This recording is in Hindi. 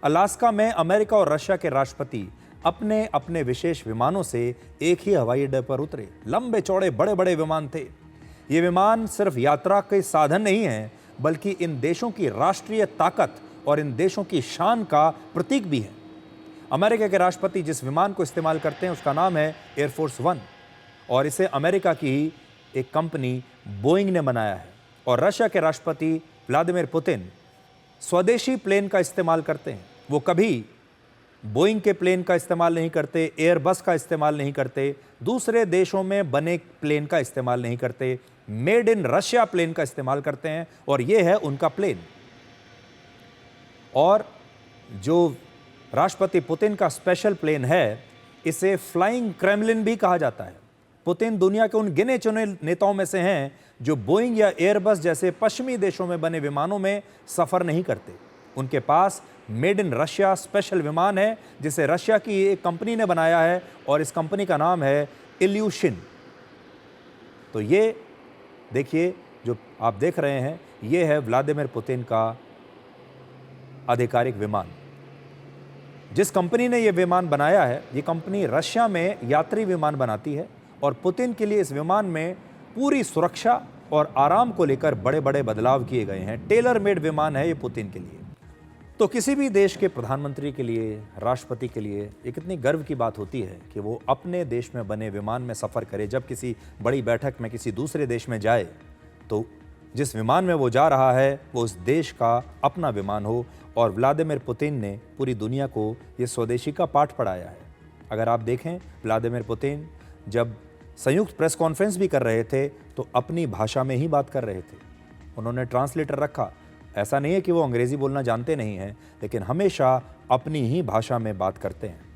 अलास्का में अमेरिका और रशिया के राष्ट्रपति अपने अपने विशेष विमानों से एक ही हवाई अड्डे पर उतरे। लंबे चौड़े बड़े बड़े विमान थे। ये विमान सिर्फ यात्रा के साधन नहीं हैं, बल्कि इन देशों की राष्ट्रीय ताकत और इन देशों की शान का प्रतीक भी है। अमेरिका के राष्ट्रपति जिस विमान को इस्तेमाल करते हैं उसका नाम है एयरफोर्स वन, और इसे अमेरिका की ही एक कंपनी बोइंग ने बनाया है। और रशिया के राष्ट्रपति व्लादिमीर पुतिन स्वदेशी प्लेन का इस्तेमाल करते हैं। वो कभी बोइंग के प्लेन का इस्तेमाल नहीं करते, एयरबस का इस्तेमाल नहीं करते, दूसरे देशों में बने प्लेन का इस्तेमाल नहीं करते, मेड इन रशिया प्लेन का इस्तेमाल करते हैं, और ये है उनका प्लेन। और जो राष्ट्रपति पुतिन का स्पेशल प्लेन है, इसे फ्लाइंग क्रेमलिन भी कहा जाता है। पुतिन दुनिया के उन गिने चुने नेताओं में से हैं जो बोइंग या एयरबस जैसे पश्चिमी देशों में बने विमानों में सफर नहीं करते। उनके पास मेड इन रशिया स्पेशल विमान है, जिसे रशिया की एक कंपनी ने बनाया है, और इस कंपनी का नाम है इल्यूशिन। तो ये देखिए, जो आप देख रहे हैं, ये है व्लादिमीर पुतिन का आधिकारिक विमान। जिस कंपनी ने यह विमान बनाया है, ये कंपनी रशिया में यात्री विमान बनाती है, और पुतिन के लिए इस विमान में पूरी सुरक्षा और आराम को लेकर बड़े बड़े बदलाव किए गए हैं। टेलर मेड विमान है ये पुतिन के लिए। तो किसी भी देश के प्रधानमंत्री के लिए, राष्ट्रपति के लिए ये कितनी गर्व की बात होती है कि वो अपने देश में बने विमान में सफ़र करे। जब किसी बड़ी बैठक में किसी दूसरे देश में जाए, तो जिस विमान में वो जा रहा है वो उस देश का अपना विमान हो। और व्लादिमीर पुतिन ने पूरी दुनिया को ये स्वदेशी का पाठ पढ़ाया है। अगर आप देखें, व्लादिमीर पुतिन जब संयुक्त प्रेस कॉन्फ्रेंस भी कर रहे थे तो अपनी भाषा में ही बात कर रहे थे। उन्होंने ट्रांसलेटर रखा। ऐसा नहीं है कि वो अंग्रेज़ी बोलना जानते नहीं हैं, लेकिन हमेशा अपनी ही भाषा में बात करते हैं।